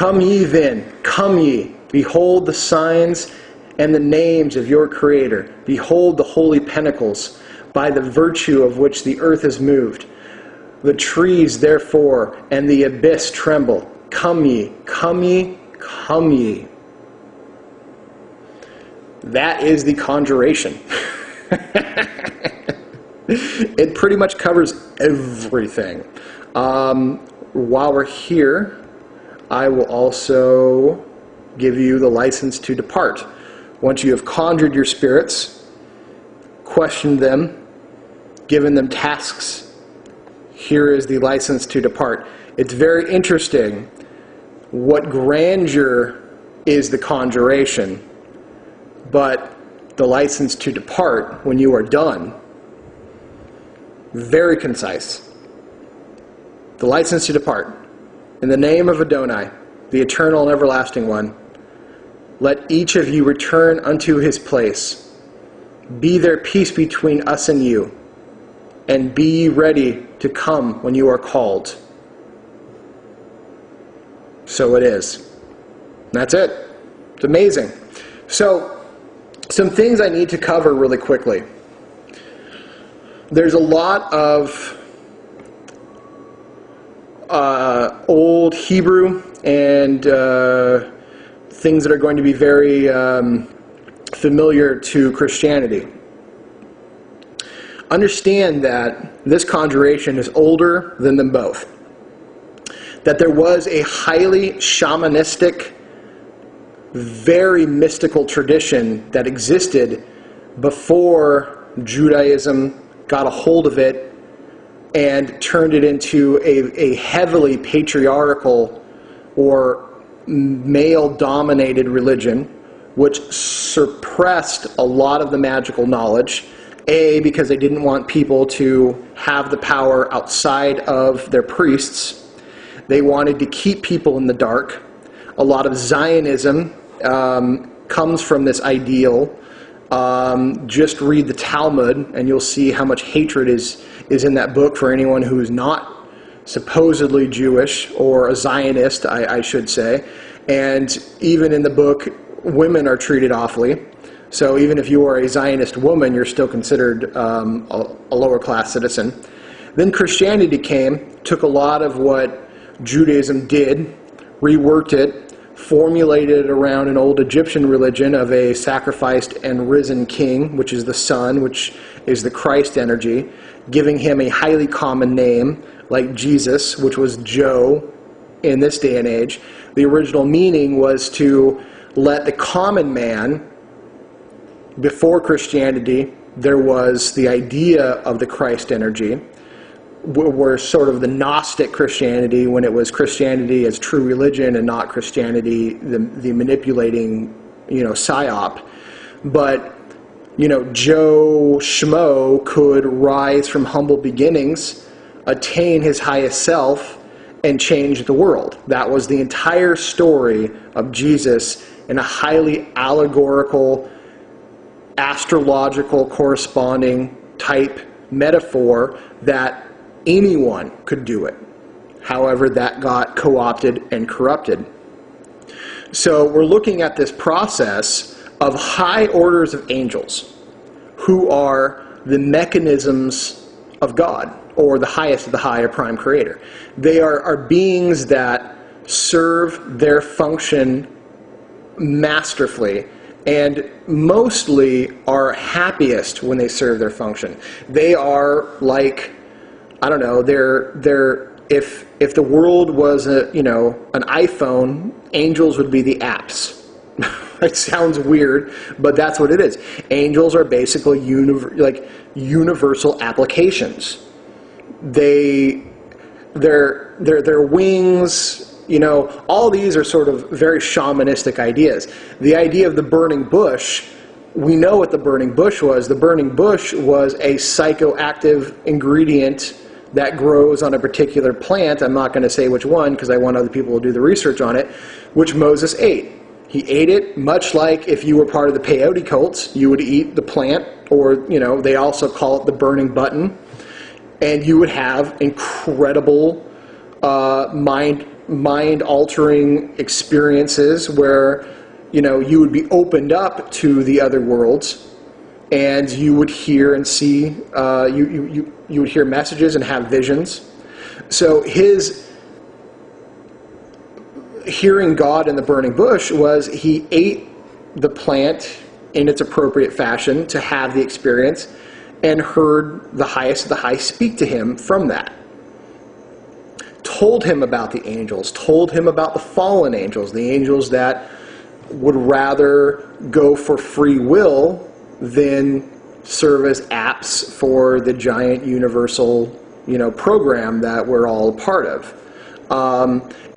Come ye then, come ye, behold the signs and the names of your Creator. Behold the holy pinnacles, by the virtue of which the earth is moved. The trees, therefore, and the abyss tremble. Come ye, come ye, come ye. That is the Conjuration. It pretty much covers everything. While we're here, I will also give you the license to depart. Once you have conjured your spirits, questioned them, given them tasks, here is the license to depart. It's very interesting what grandeur is the Conjuration, but the license to depart when you are done, very concise. The license to depart. In the name of Adonai, the eternal and everlasting one, let each of you return unto his place. Be there peace between us and you, and be ready to come when you are called. So it is. That's it. It's amazing. So, some things I need to cover really quickly. There's a lot of Old Hebrew and things that are going to be very familiar to Christianity. Understand that this conjuration is older than them both. That there was a highly shamanistic, very mystical tradition that existed before Judaism got a hold of it and turned it into a heavily patriarchal or male-dominated religion, which suppressed a lot of the magical knowledge. A, because they didn't want people to have the power outside of their priests. They wanted to keep people in the dark. A lot of Zionism comes from this ideal. Just read the Talmud and you'll see how much hatred is in that book for anyone who is not supposedly Jewish or a Zionist, I should say. And even in the book, women are treated awfully. So even if you are a Zionist woman, you're still considered a lower class citizen. Then Christianity came, took a lot of what Judaism did, reworked it, formulated it around an old Egyptian religion of a sacrificed and risen king, which is the sun, which is the Christ energy, giving him a highly common name like Jesus, which was Joe in this day and age. The original meaning was to let the common man. Before Christianity, there was the idea of the Christ energy, were sort of the Gnostic Christianity, when it was Christianity as true religion and not Christianity, the manipulating, psyop. But, Joe Schmo could rise from humble beginnings, attain his highest self, and change the world. That was the entire story of Jesus in a highly allegorical, astrological corresponding type metaphor that anyone could do it. However, that got co-opted and corrupted. So we're looking at this process of high orders of angels who are the mechanisms of God, or the highest of the high, or prime creator. They are beings that serve their function masterfully and mostly are happiest when they serve their function. They are like, I don't know, they're if the world was an iPhone, angels would be the apps. It sounds weird, but that's what it is. Angels are basically universal applications. Their wings, all these are sort of very shamanistic ideas. The idea of the burning bush, we know what the burning bush was. The burning bush was a psychoactive ingredient that grows on a particular plant. I'm not going to say which one because I want other people to do the research on it, which Moses ate. He ate it, much like if you were part of the peyote cults, you would eat the plant, or, they also call it the burning button, and you would have incredible mind-altering experiences where, you would be opened up to the other worlds, and you would hear and see, you would hear messages and have visions. So his hearing God in the burning bush was he ate the plant in its appropriate fashion to have the experience, and heard the highest of the high speak to him from that. Told him about the angels, told him about the fallen angels, the angels that would rather go for free will than serve as apps for the giant universal, program that we're all a part of.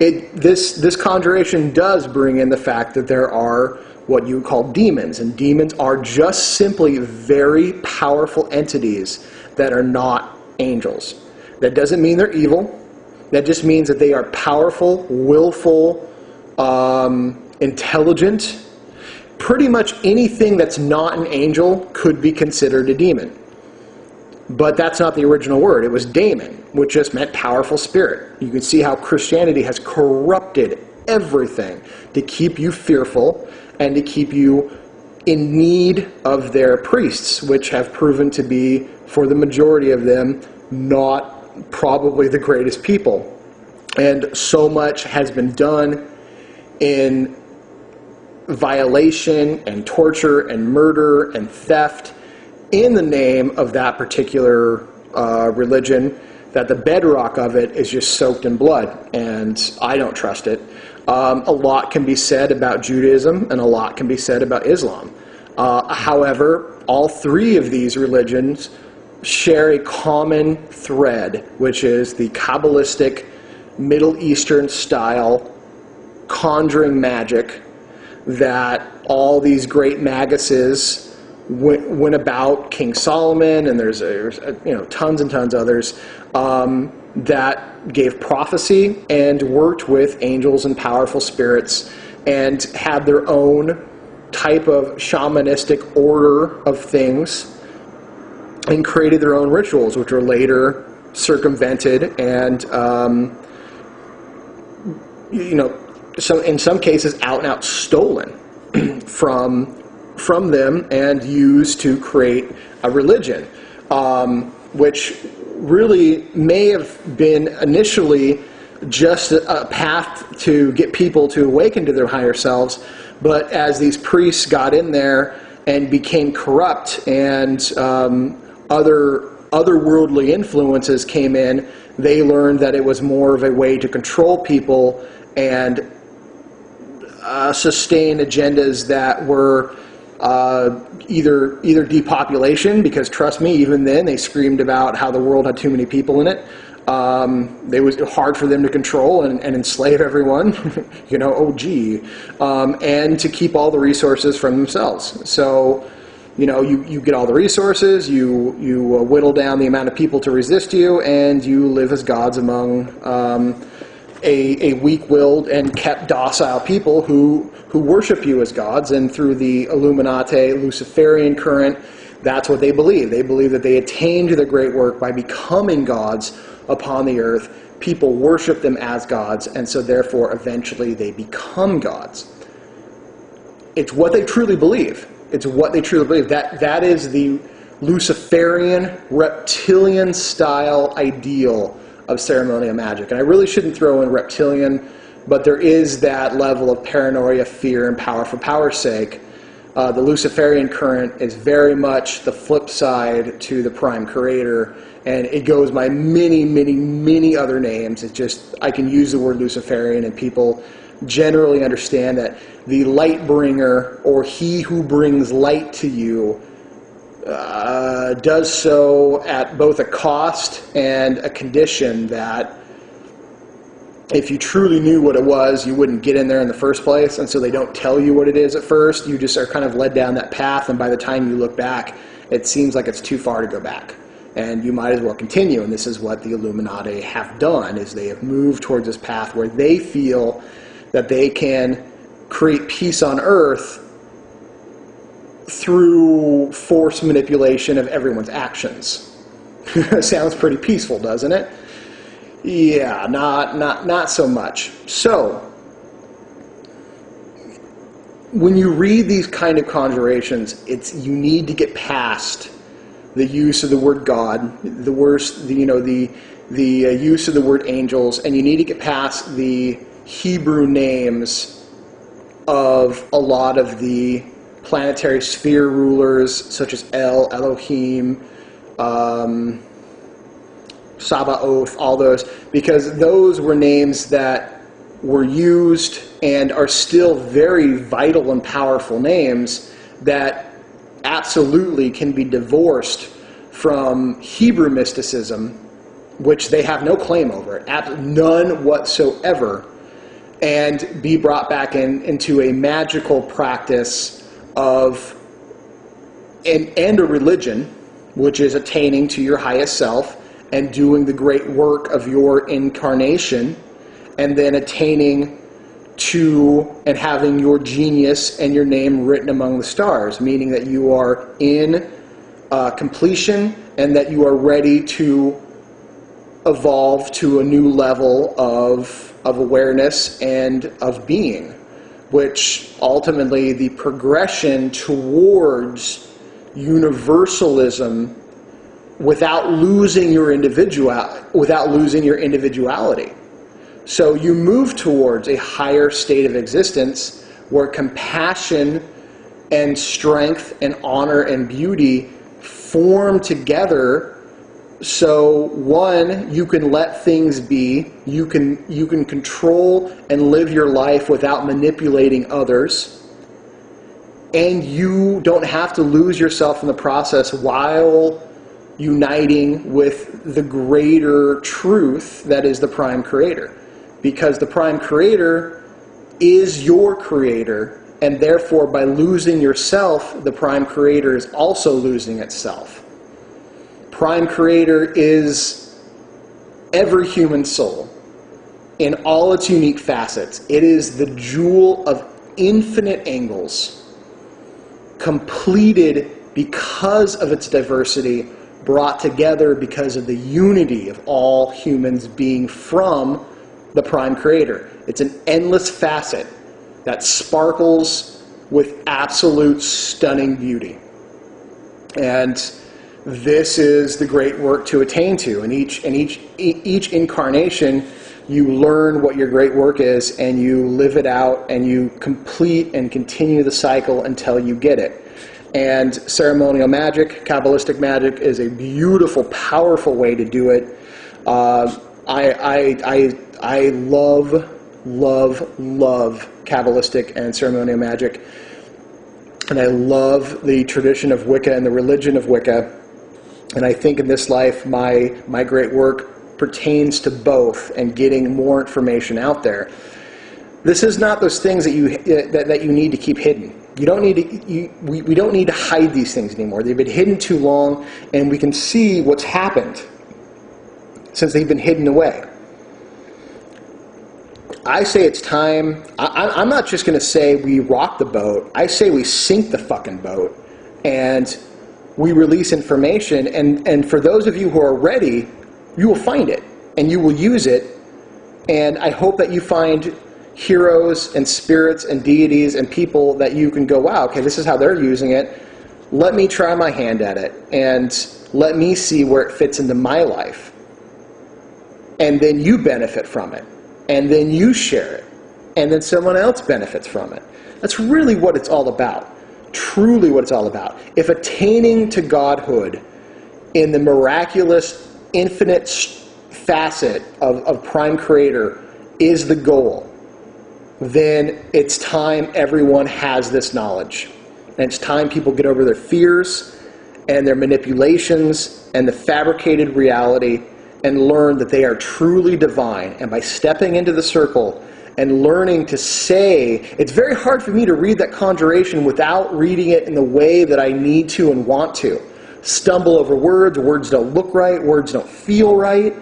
This conjuration does bring in the fact that there are what you would call demons, and demons are just simply very powerful entities that are not angels. That doesn't mean they're evil. That just means that they are powerful, willful, intelligent. Pretty much anything that's not an angel could be considered a demon. But that's not the original word. It was daemon, which just meant powerful spirit. You can see how Christianity has corrupted everything to keep you fearful and to keep you in need of their priests, which have proven to be, for the majority of them, not probably the greatest people. And so much has been done in violation and torture and murder and theft in the name of that particular religion, that the bedrock of it is just soaked in blood, and I don't trust it. A lot can be said about Judaism, and a lot can be said about Islam. However, all three of these religions share a common thread, which is the Kabbalistic, Middle Eastern style conjuring magic that all these great maguses went about. King Solomon, and there's tons and tons others that gave prophecy and worked with angels and powerful spirits and had their own type of shamanistic order of things and created their own rituals, which were later circumvented and so in some cases out and out stolen from them and used to create a religion, which really may have been initially just a path to get people to awaken to their higher selves, but as these priests got in there and became corrupt and other worldly influences came in, they learned that it was more of a way to control people and sustain agendas that were either depopulation, because trust me, even then they screamed about how the world had too many people in it. It was hard for them to control and enslave everyone, and to keep all the resources from themselves. So, you get all the resources, you whittle down the amount of people to resist you, and you live as gods among a weak-willed and kept docile people who worship you as gods. And through the Illuminati, Luciferian current, that's what they believe. They believe that they attained their great work by becoming gods upon the earth. People worship them as gods, and so therefore eventually they become gods. It's what they truly believe. It's what they truly believe. That is the Luciferian, reptilian-style ideal of ceremonial magic. And I really shouldn't throw in reptilian, but there is that level of paranoia, fear, and power for power's sake. The Luciferian current is very much the flip side to the prime creator, and it goes by many, many, many other names. It's just, I can use the word Luciferian, and people generally understand that the light bringer, or he who brings light to you, does so at both a cost and a condition that if you truly knew what it was, you wouldn't get in there in the first place. And so they don't tell you what it is at first. You just are kind of led down that path, and by the time you look back, it seems like it's too far to go back. And you might as well continue. And this is what the Illuminati have done, is they have moved towards this path where they feel that they can create peace on earth through force manipulation of everyone's actions. Sounds pretty peaceful, doesn't it? Yeah, not so much. So, when you read these kind of conjurations, you need to get past the use of the word God, the use of the word angels, and you need to get past the Hebrew names of a lot of the planetary sphere rulers, such as El, Elohim, Sabaoth, all those, because those were names that were used and are still very vital and powerful names that absolutely can be divorced from Hebrew mysticism, which they have no claim over, none whatsoever, and be brought back into a magical practice of and a religion, which is attaining to your highest self and doing the great work of your incarnation, and then attaining to and having your genius and your name written among the stars, meaning that you are in completion and that you are ready to evolve to a new level of awareness and of being, which ultimately the progression towards universalism without losing your individuality. So you move towards a higher state of existence where compassion and strength and honor and beauty form together. So one, you can let things be, you can control and live your life without manipulating others, and you don't have to lose yourself in the process while uniting with the greater truth that is the Prime Creator. Because the Prime Creator is your creator, and therefore by losing yourself, the Prime Creator is also losing itself. Prime Creator is every human soul in all its unique facets. It is the jewel of infinite angles, completed because of its diversity, brought together because of the unity of all humans being from the Prime Creator. It's an endless facet that sparkles with absolute stunning beauty. And this is the great work to attain to. And each incarnation, you learn what your great work is, and you live it out, and you complete and continue the cycle until you get it. And ceremonial magic, Kabbalistic magic, is a beautiful, powerful way to do it. I love Kabbalistic and ceremonial magic. And I love the tradition of Wicca and the religion of Wicca. And I think in this life, my great work pertains to both and getting more information out there. This is not those things that you need to keep hidden. You don't need to. We don't need to hide these things anymore. They've been hidden too long, and we can see what's happened since they've been hidden away. I say it's time. I'm not just going to say we rock the boat. I say we sink the fucking boat, and we release information. And for those of you who are ready, you will find it, and you will use it. And I hope that you find heroes and spirits and deities and people that you can go, wow, okay, this is how they're using it. Let me try my hand at it, and let me see where it fits into my life. And then you benefit from it. And then you share it. And then someone else benefits from it. That's really what it's all about. Truly what it's all about. If attaining to Godhood in the miraculous, infinite facet of Prime Creator is the goal, then it's time everyone has this knowledge. And it's time people get over their fears and their manipulations and the fabricated reality and learn that they are truly divine. And by stepping into the circle and learning to say, it's very hard for me to read that conjuration without reading it in the way that I need to and want to. Stumble over words, words don't look right, words don't feel right,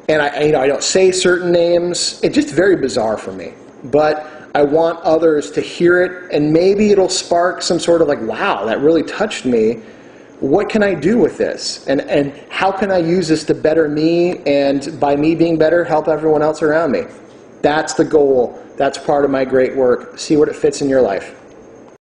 and I don't say certain names. It's just very bizarre for me. But I want others to hear it, and maybe it'll spark some sort of like, wow, that really touched me. what can I do with this? And how can I use this to better me, and by me being better, help everyone else around me? That's the goal. That's part of my great work. See what it fits in your life.